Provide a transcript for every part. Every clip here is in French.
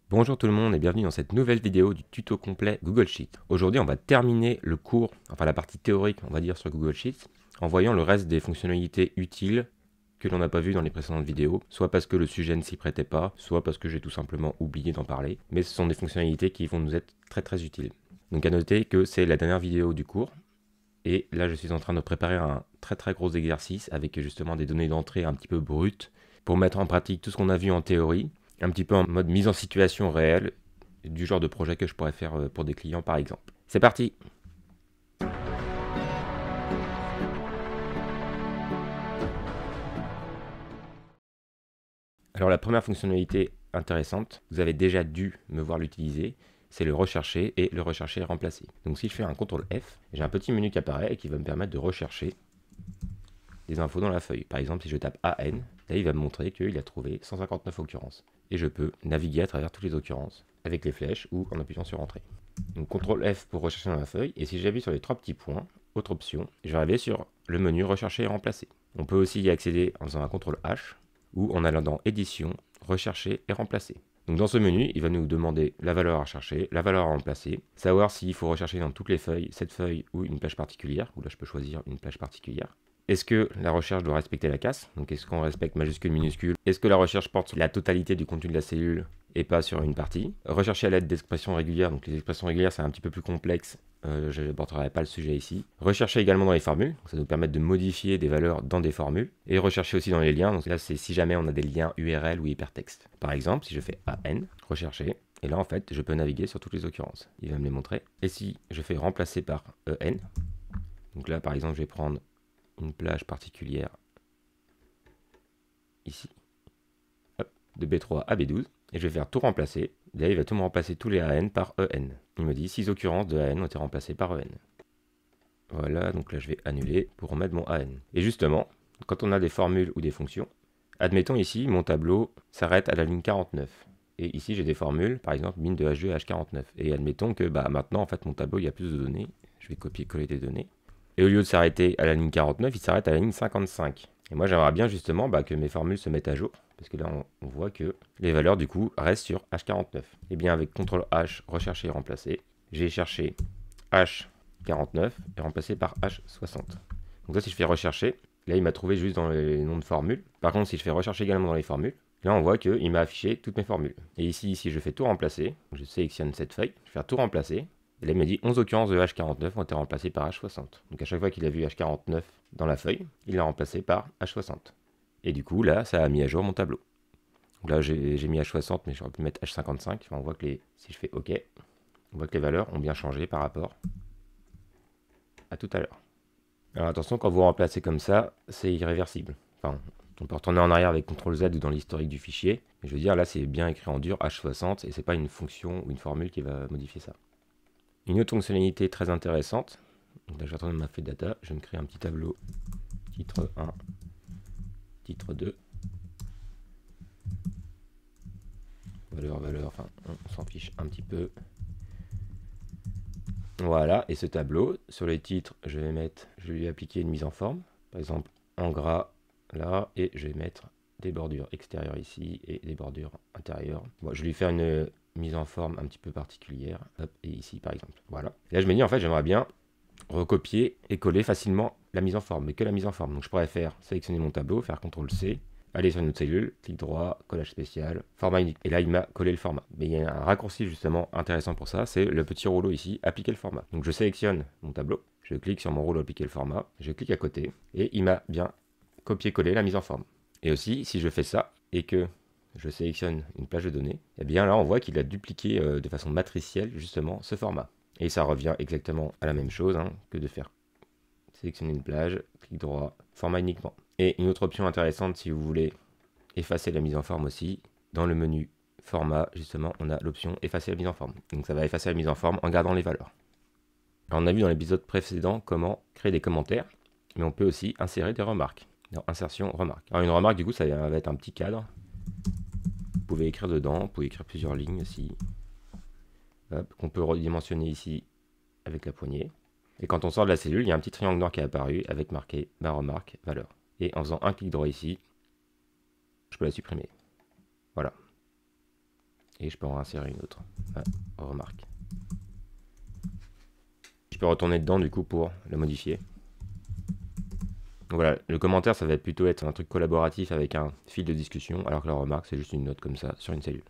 Bonjour tout le monde et bienvenue dans cette nouvelle vidéo du tuto complet Google Sheet. Aujourd'hui on va terminer le cours, enfin la partie théorique on va dire sur Google Sheets, en voyant le reste des fonctionnalités utiles que l'on n'a pas vu dans les précédentes vidéos, soit parce que le sujet ne s'y prêtait pas, soit parce que j'ai tout simplement oublié d'en parler, mais ce sont des fonctionnalités qui vont nous être très utiles. Donc à noter que c'est la dernière vidéo du cours, et là je suis en train de préparer un très gros exercice avec justement des données d'entrée un petit peu brutes, pour mettre en pratique tout ce qu'on a vu en théorie, un petit peu en mode mise en situation réelle, du genre de projet que je pourrais faire pour des clients par exemple. C'est parti! Alors la première fonctionnalité intéressante, vous avez déjà dû me voir l'utiliser, c'est le rechercher et le rechercher et remplacer. Donc si je fais un CTRL F, j'ai un petit menu qui apparaît et qui va me permettre de rechercher des infos dans la feuille. Par exemple, si je tape AN, là il va me montrer qu'il a trouvé 159 occurrences. Et je peux naviguer à travers toutes les occurrences avec les flèches ou en appuyant sur Entrée. Donc CTRL F pour rechercher dans la feuille, et si j'appuie sur les trois petits points, autre option, je vais arriver sur le menu rechercher et remplacer. On peut aussi y accéder en faisant un CTRL H, ou en allant dans édition, rechercher et remplacer. Donc dans ce menu, il va nous demander la valeur à rechercher, la valeur à remplacer, savoir s'il faut rechercher dans toutes les feuilles, cette feuille ou une plage particulière, ou là je peux choisir une plage particulière. Est-ce que la recherche doit respecter la casse? Donc est-ce qu'on respecte majuscule, minuscule? Est-ce que la recherche porte sur la totalité du contenu de la cellule et pas sur une partie? Rechercher à l'aide d'expressions régulières, donc les expressions régulières c'est un petit peu plus complexe, je n'aborderai pas le sujet ici. Rechercher également dans les formules, donc ça nous permet de modifier des valeurs dans des formules. Et rechercher aussi dans les liens, donc là c'est si jamais on a des liens URL ou hypertexte. Par exemple, si je fais AN, rechercher, et là en fait je peux naviguer sur toutes les occurrences. Il va me les montrer. Et si je fais remplacer par EN, donc là par exemple je vais prendre une plage particulière ici, hop, de B3 à B12, et je vais faire tout remplacer. Là, il va tout me remplacer tous les AN par EN. Il me dit 6 occurrences de AN ont été remplacées par EN. Voilà, donc là je vais annuler pour remettre mon AN. Et justement, quand on a des formules ou des fonctions, admettons ici, mon tableau s'arrête à la ligne 49. Et ici j'ai des formules, par exemple min de H2 à H49. Et admettons que maintenant en fait mon tableau il y a plus de données. Je vais copier-coller des données. Et au lieu de s'arrêter à la ligne 49, il s'arrête à la ligne 55. Et moi j'aimerais bien justement que mes formules se mettent à jour, parce que là on voit que les valeurs du coup restent sur H49. Et bien avec CTRL H, rechercher et remplacer, j'ai cherché H49 et remplacé par H60. Donc là si je fais rechercher, là il m'a trouvé juste dans les noms de formules. Par contre si je fais rechercher également dans les formules, là on voit qu'il m'a affiché toutes mes formules. Et ici je fais tout remplacer, je sélectionne cette feuille, je vais faire tout remplacer. Et là, il me dit 11 occurrences de H49 ont été remplacées par H60. Donc à chaque fois qu'il a vu H49 dans la feuille, il l'a remplacé par H60. Et du coup, là, ça a mis à jour mon tableau. Donc là, j'ai mis H60, mais j'aurais pu mettre H55. Enfin, on voit que si je fais OK, on voit que les valeurs ont bien changé par rapport à tout à l'heure. Alors attention, quand vous remplacez comme ça, c'est irréversible. Enfin, on peut retourner en arrière avec CTRL Z ou dans l'historique du fichier. Mais je veux dire, là, c'est bien écrit en dur H60 et c'est pas une fonction ou une formule qui va modifier ça. Une autre fonctionnalité très intéressante, donc là je vais retourner ma feuille data, je vais me créer un petit tableau titre 1, titre 2, valeur, enfin on s'en fiche un petit peu. Voilà, et ce tableau, sur les titres, je vais lui appliquer une mise en forme, par exemple en gras là, et je vais mettre des bordures extérieures ici et des bordures intérieures. Bon, je vais lui faire une mise en forme un petit peu particulière, hop, et ici par exemple. Voilà. Et là je me dis en fait j'aimerais bien recopier et coller facilement la mise en forme, mais que la mise en forme. Donc je pourrais sélectionner mon tableau, faire CTRL C, aller sur une autre cellule, clic droit, collage spécial, format unique. Et là, il m'a collé le format. Mais il y a un raccourci justement intéressant pour ça, c'est le petit rouleau ici, appliquer le format. Donc je sélectionne mon tableau, je clique sur mon rouleau appliquer le format, je clique à côté, et il m'a bien copié-collé la mise en forme. Et aussi, si je fais ça, et que je sélectionne une plage de données, et bien là, on voit qu'il a dupliqué de façon matricielle justement ce format. Et ça revient exactement à la même chose que de faire sélectionner une plage, clic droit, format uniquement. Et une autre option intéressante si vous voulez effacer la mise en forme aussi, dans le menu format, justement, on a l'option effacer la mise en forme. Donc ça va effacer la mise en forme en gardant les valeurs. Alors, on a vu dans l'épisode précédent comment créer des commentaires, mais on peut aussi insérer des remarques. Dans insertion, remarque. Alors une remarque, du coup, ça va être un petit cadre. Vous pouvez écrire dedans, vous pouvez écrire plusieurs lignes aussi. Qu'on peut redimensionner ici avec la poignée. Et quand on sort de la cellule, il y a un petit triangle noir qui est apparu avec marqué ma remarque valeur. Et en faisant un clic droit ici, je peux la supprimer. Voilà. et je peux en insérer une autre. Ah, remarque. Je peux retourner dedans du coup pour le modifier. Donc voilà, le commentaire ça va plutôt être un truc collaboratif avec un fil de discussion, alors que la remarque c'est juste une note comme ça sur une cellule.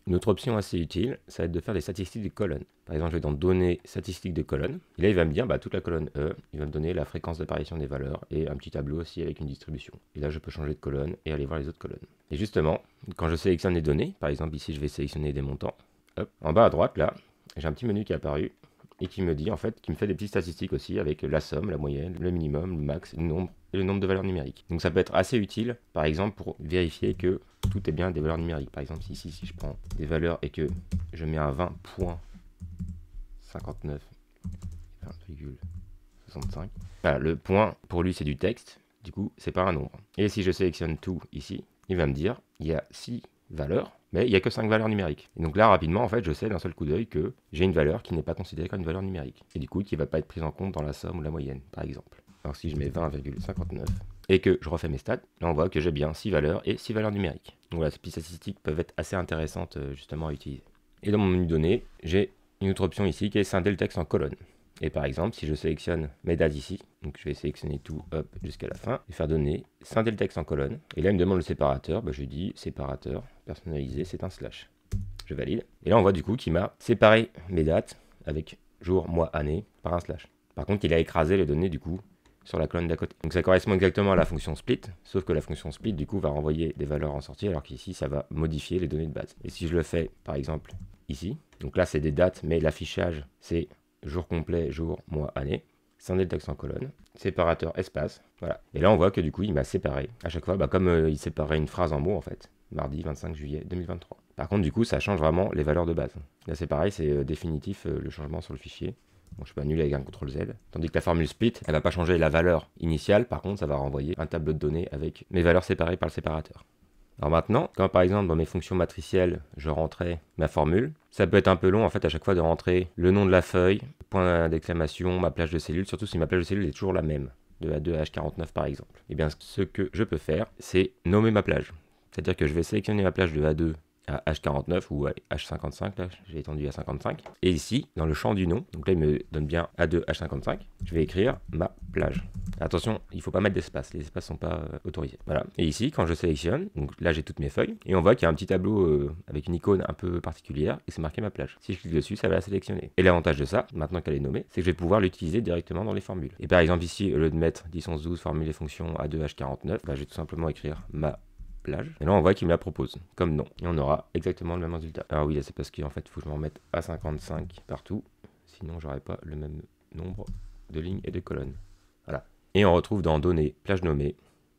Une autre option assez utile, ça va être de faire des statistiques de colonnes. Par exemple, je vais dans données statistiques de colonnes. Et là, il va me dire toute la colonne E, il va me donner la fréquence d'apparition des valeurs et un petit tableau aussi avec une distribution. Et là, je peux changer de colonne et aller voir les autres colonnes. Et justement, quand je sélectionne les données, par exemple ici, je vais sélectionner des montants. Hop, en bas à droite, là, j'ai un petit menu qui est apparu et qui me dit en fait, qui me fait des petites statistiques aussi avec la somme, la moyenne, le minimum, le max, le nombre et le nombre de valeurs numériques. Donc ça peut être assez utile, par exemple, pour vérifier que tout est bien des valeurs numériques. Par exemple, ici, si je prends des valeurs et que je mets un 20.59, 20,65, voilà, le point, pour lui, c'est du texte, du coup, c'est pas un nombre. Et si je sélectionne tout ici, il va me dire, il y a 6 valeurs, mais il n'y a que 5 valeurs numériques. Et donc là, rapidement, en fait, je sais d'un seul coup d'œil que j'ai une valeur qui n'est pas considérée comme une valeur numérique. Et du coup, qui ne va pas être prise en compte dans la somme ou la moyenne, par exemple. Alors si je mets 20,59 et que je refais mes stats, là on voit que j'ai bien 6 valeurs et 6 valeurs numériques. Donc voilà, ces petites statistiques peuvent être assez intéressantes justement à utiliser. Et dans mon menu données, j'ai une autre option ici qui est scinder le texte en colonnes. Et par exemple, si je sélectionne mes dates ici, donc je vais sélectionner tout, hop, jusqu'à la fin, et faire donner, scinder le texte en colonnes. Et là, il me demande le séparateur, je dis séparateur, personnalisé, c'est un slash. Je valide. Et là, on voit du coup qu'il m'a séparé mes dates avec jour, mois, année par un slash. Par contre, il a écrasé les données du coup sur la colonne d'à côté. Donc ça correspond exactement à la fonction split, sauf que la fonction split du coup va renvoyer des valeurs en sortie, alors qu'ici, ça va modifier les données de base. Et si je le fais, par exemple, ici, donc là, c'est des dates, mais l'affichage, c'est jour complet, jour, mois, année, scinder le texte en colonne, séparateur espace, voilà. Et là on voit que du coup il m'a séparé à chaque fois, comme il séparait une phrase en mots en fait, mardi 25 juillet 2023. Par contre du coup ça change vraiment les valeurs de base. Là c'est pareil, c'est définitif le changement sur le fichier. Bon, je peux annuler avec un CTRL Z. Tandis que la formule split, elle va pas changer la valeur initiale, par contre ça va renvoyer un tableau de données avec mes valeurs séparées par le séparateur. Alors maintenant, quand par exemple dans mes fonctions matricielles, je rentrais ma formule, ça peut être un peu long en fait à chaque fois de rentrer le nom de la feuille, point d'exclamation, ma plage de cellule, surtout si ma plage de cellule est toujours la même, de A2 à H49 par exemple. Et bien ce que je peux faire, c'est nommer ma plage. C'est-à-dire que je vais sélectionner ma plage de A2 à H49 ou à H55, là j'ai étendu à 55. Et ici, dans le champ du nom, donc là il me donne bien A2 H55, je vais écrire ma plage. Attention, il ne faut pas mettre d'espace, les espaces ne sont pas autorisés. Voilà. Et ici, quand je sélectionne, donc là j'ai toutes mes feuilles, et on voit qu'il y a un petit tableau avec une icône un peu particulière, et c'est marqué ma plage. Si je clique dessus, ça va la sélectionner. Et l'avantage de ça, maintenant qu'elle est nommée, c'est que je vais pouvoir l'utiliser directement dans les formules. Et par exemple ici, au lieu de mettre 10, 11, 12, formule et fonction A2 H49, je vais tout simplement écrire ma plage. Et là, on voit qu'il me la propose comme nom. Et on aura exactement le même résultat. Alors oui, c'est parce qu'en fait, il faut que je m'en mette à 55 partout. Sinon, j'aurai pas le même nombre de lignes et de colonnes. Voilà. Et on retrouve dans données, plage nommée,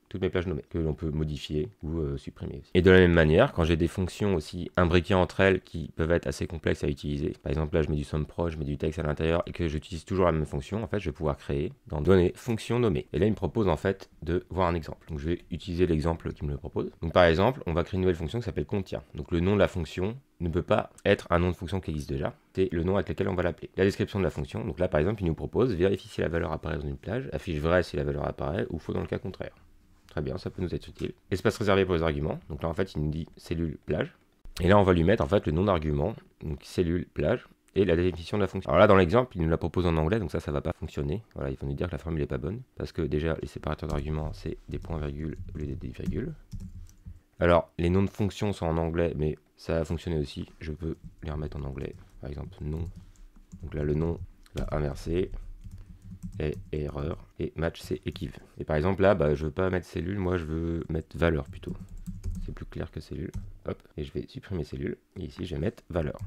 toutes mes plages nommées, que l'on peut modifier ou supprimer aussi. Et de la même manière, quand j'ai des fonctions aussi imbriquées entre elles qui peuvent être assez complexes à utiliser, par exemple là je mets du SUMPROD, je mets du texte à l'intérieur et que j'utilise toujours la même fonction, en fait je vais pouvoir créer dans données fonction nommée. Et là il me propose en fait de voir un exemple. Donc je vais utiliser l'exemple qu'il me le propose. Donc par exemple, on va créer une nouvelle fonction qui s'appelle contient. Donc le nom de la fonction ne peut pas être un nom de fonction qui existe déjà, c'est le nom avec lequel on va l'appeler. La description de la fonction, donc là par exemple il nous propose vérifie si la valeur apparaît dans une plage, affiche vrai si la valeur apparaît ou faux dans le cas contraire. Très bien, ça peut nous être utile. Espace réservé pour les arguments. Donc là, en fait, il nous dit cellule plage. Et là, on va lui mettre en fait le nom d'argument, donc cellule plage, et la définition de la fonction. Alors là, dans l'exemple, il nous la propose en anglais, donc ça va pas fonctionner. Voilà, il va nous dire que la formule n'est pas bonne, parce que déjà, les séparateurs d'arguments, c'est des points-virgules au lieu des virgules. Alors, les noms de fonctions sont en anglais, mais ça va fonctionner aussi. Je peux les remettre en anglais. Par exemple, nom. Donc là, le nom va inverser. Et erreur, et match c'est équive. Et par exemple là, je veux pas mettre cellule, moi je veux mettre valeur plutôt. C'est plus clair que cellule. Hop, et je vais supprimer cellule, et ici je vais mettre valeur.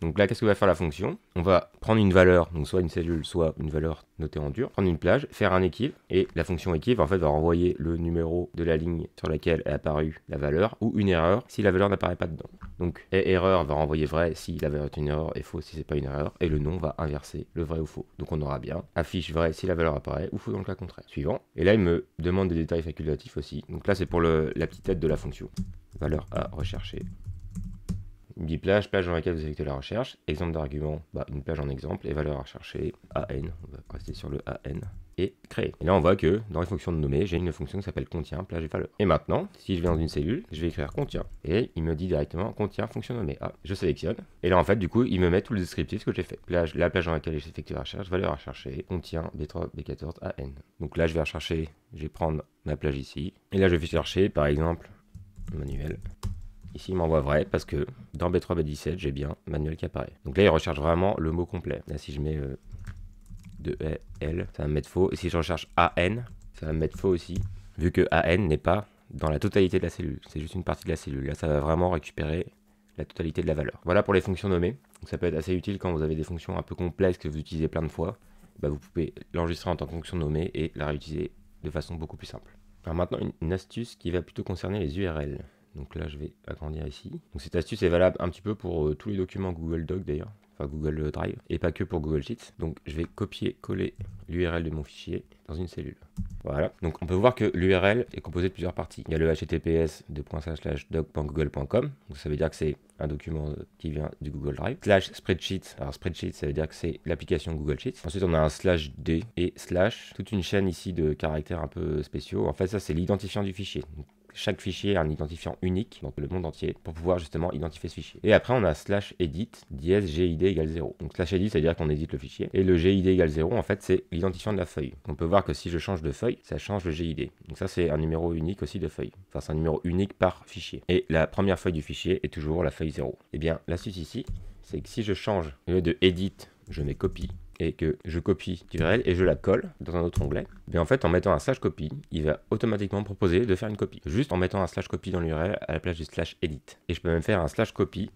Donc là, qu'est-ce que va faire la fonction? On va prendre une valeur, donc soit une cellule, soit une valeur notée en dur, prendre une plage, faire un équive, et la fonction équive en fait va renvoyer le numéro de la ligne sur laquelle est apparue la valeur, ou une erreur si la valeur n'apparaît pas dedans. Donc erreur va renvoyer vrai si la valeur est une erreur et faux si c'est pas une erreur, et le nom va inverser le vrai ou faux. Donc on aura bien affiche vrai si la valeur apparaît ou faux dans le cas contraire. Suivant. Et là il me demande des détails facultatifs aussi. Donc là c'est pour la petite tête de la fonction. Valeur à rechercher. Il me dit plage dans laquelle vous effectuez la recherche, exemple d'argument, une plage en exemple, et valeur à rechercher, AN, on va rester sur le AN, et créer. Et là on voit que dans les fonctions de nommer, j'ai une fonction qui s'appelle contient, plage et valeur. Et maintenant, si je vais dans une cellule, je vais écrire contient, et il me dit directement contient fonction nommée. Ah, je sélectionne, et là en fait du coup il me met tout le descriptif que j'ai fait. La plage dans laquelle j'ai effectué la recherche, valeur à rechercher, contient B3, B14, AN. Donc là je vais rechercher, je vais prendre ma plage ici, et là je vais chercher par exemple manuel. Ici, il m'envoie vrai parce que dans B3, B17, j'ai bien manuel qui apparaît. Donc là, il recherche vraiment le mot complet. Là, si je mets de L, ça va me mettre faux. Et si je recherche AN, ça va me mettre faux aussi, vu que AN n'est pas dans la totalité de la cellule. C'est juste une partie de la cellule. Là, ça va vraiment récupérer la totalité de la valeur. Voilà pour les fonctions nommées. Donc ça peut être assez utile quand vous avez des fonctions un peu complexes que vous utilisez plein de fois. Vous pouvez l'enregistrer en tant que fonction nommée et la réutiliser de façon beaucoup plus simple. Alors maintenant, une astuce qui va plutôt concerner les URL. Donc là, je vais agrandir ici. Donc cette astuce est valable un petit peu pour tous les documents Google Doc d'ailleurs, enfin Google Drive, et pas que pour Google Sheets. Donc je vais copier-coller l'URL de mon fichier dans une cellule. Voilà. Donc on peut voir que l'URL est composé de plusieurs parties. Il y a le https://doc.google.com. Donc ça veut dire que c'est un document qui vient du Google Drive. /spreadsheet. Alors spreadsheet, ça veut dire que c'est l'application Google Sheets. Ensuite, on a un /d et / toute une chaîne ici de caractères un peu spéciaux. En fait, ça c'est l'identifiant du fichier. Donc, chaque fichier a un identifiant unique dans le monde entier pour pouvoir justement identifier ce fichier. Et après, on a /edit dièse GID égale 0. Donc /edit, ça veut dire qu'on édite le fichier. Et le GID égale 0, en fait, c'est l'identifiant de la feuille. On peut voir que si je change de feuille, ça change le GID. Donc ça, c'est un numéro unique aussi de feuille. Enfin, c'est un numéro unique par fichier. Et la première feuille du fichier est toujours la feuille 0. Et bien, l'astuce ici, c'est que si je change, au lieu de edit, je mets copie, et que je copie l'URL et je la colle dans un autre onglet, bien en fait en mettant un /copy, il va automatiquement me proposer de faire une copie. Juste en mettant un /copy dans l'URL à la place du /edit. Et je peux même faire un /copy,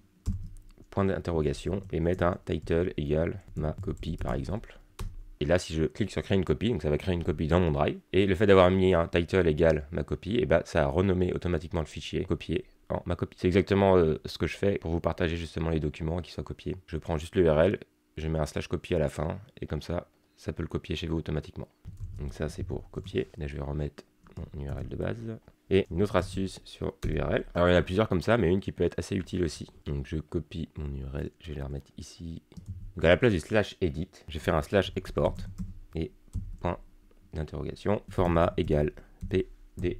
point d'interrogation, et mettre un title égale ma copie par exemple. Et là si je clique sur créer une copie, donc ça va créer une copie dans mon drive, et le fait d'avoir mis un title égale ma copie, et ça a renommé automatiquement le fichier copié en ma copie. C'est exactement ce que je fais pour vous partager justement les documents qui soient copiés. Je prends juste l'URL, je mets un /copy à la fin, et comme ça peut le copier chez vous automatiquement. Donc ça c'est pour copier. Là je vais remettre mon URL de base. Et une autre astuce sur l'URL. Alors il y en a plusieurs comme ça, mais une qui peut être assez utile aussi. Donc je copie mon URL, je vais la remettre ici. Donc à la place du /edit, je vais faire un /export, et point d'interrogation, format égale PDF.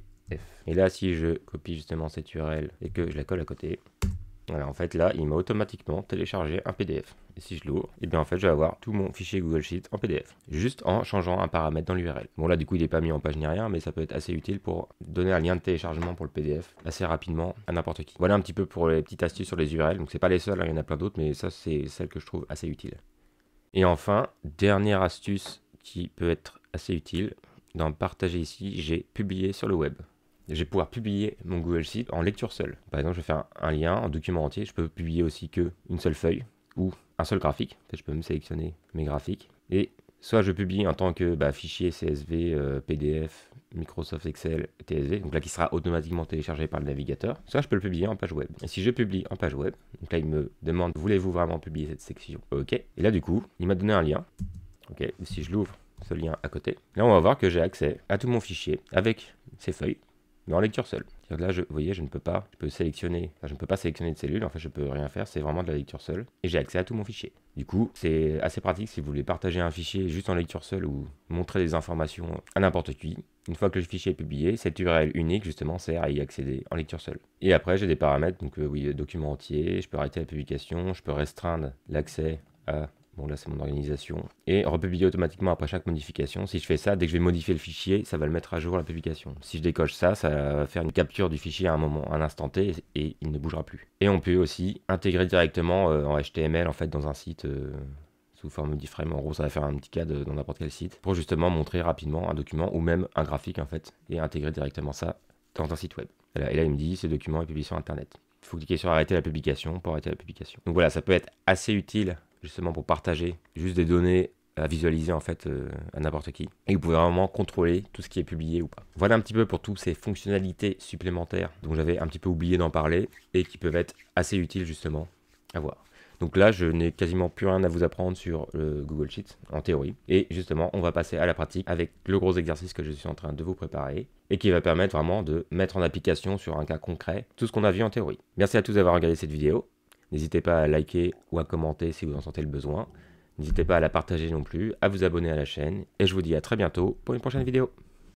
Et là si je copie justement cette URL et que je la colle à côté, voilà, en fait là il m'a automatiquement téléchargé un PDF. Et si je l'ouvre, et bien en fait je vais avoir tout mon fichier Google Sheets en PDF, juste en changeant un paramètre dans l'URL. Bon là du coup il n'est pas mis en page ni rien, mais ça peut être assez utile pour donner un lien de téléchargement pour le PDF assez rapidement à n'importe qui. Voilà un petit peu pour les petites astuces sur les URL, donc c'est pas les seules, hein, il y en a plein d'autres, mais ça c'est celle que je trouve assez utile. Et enfin, dernière astuce qui peut être assez utile, dans partager ici, j'ai publié sur le web. Je vais pouvoir publier mon Google Sheet en lecture seule. Par exemple, je vais faire un lien, un document entier. Je peux publier aussi qu'une seule feuille ou un seul graphique. En fait, je peux même sélectionner mes graphiques. Et soit je publie en tant que fichier CSV, PDF, Microsoft Excel, TSV, donc là qui sera automatiquement téléchargé par le navigateur, soit je peux le publier en page web. Et si je publie en page web, donc là il me demande voulez-vous vraiment publier cette section? Ok. Et là du coup, il m'a donné un lien. Ok. Et si je l'ouvre, ce lien à côté, là on va voir que j'ai accès à tout mon fichier avec ces feuilles, mais en lecture seule. Là, vous voyez, je ne peux pas sélectionner de cellule, en fait, je peux rien faire, c'est vraiment de la lecture seule, et j'ai accès à tout mon fichier. Du coup, c'est assez pratique si vous voulez partager un fichier juste en lecture seule ou montrer des informations à n'importe qui. Une fois que le fichier est publié, cette URL unique, justement, sert à y accéder en lecture seule. Et après, j'ai des paramètres, donc oui, document entier, je peux arrêter la publication, je peux restreindre l'accès à... Bon là c'est mon organisation. Et republier automatiquement après chaque modification. Si je fais ça, dès que je vais modifier le fichier, ça va le mettre à jour la publication. Si je décoche ça, ça va faire une capture du fichier à un instant T et il ne bougera plus. Et on peut aussi intégrer directement en HTML en fait dans un site sous forme d'iframe. En gros ça va faire un petit cadre dans n'importe quel site pour justement montrer rapidement un document ou même un graphique en fait et intégrer directement ça dans un site web. Et là il me dit ce document est publié sur internet. Il faut cliquer sur arrêter la publication pour arrêter la publication. Donc voilà, ça peut être assez utile justement pour partager juste des données à visualiser en fait à n'importe qui. Et vous pouvez vraiment contrôler tout ce qui est publié ou pas. Voilà un petit peu pour toutes ces fonctionnalités supplémentaires dont j'avais un petit peu oublié d'en parler et qui peuvent être assez utiles justement à voir. Donc là, je n'ai quasiment plus rien à vous apprendre sur le Google Sheets en théorie. Et justement, on va passer à la pratique avec le gros exercice que je suis en train de vous préparer et qui va permettre vraiment de mettre en application sur un cas concret tout ce qu'on a vu en théorie. Merci à tous d'avoir regardé cette vidéo. N'hésitez pas à liker ou à commenter si vous en sentez le besoin. N'hésitez pas à la partager non plus, à vous abonner à la chaîne, et je vous dis à très bientôt pour une prochaine vidéo.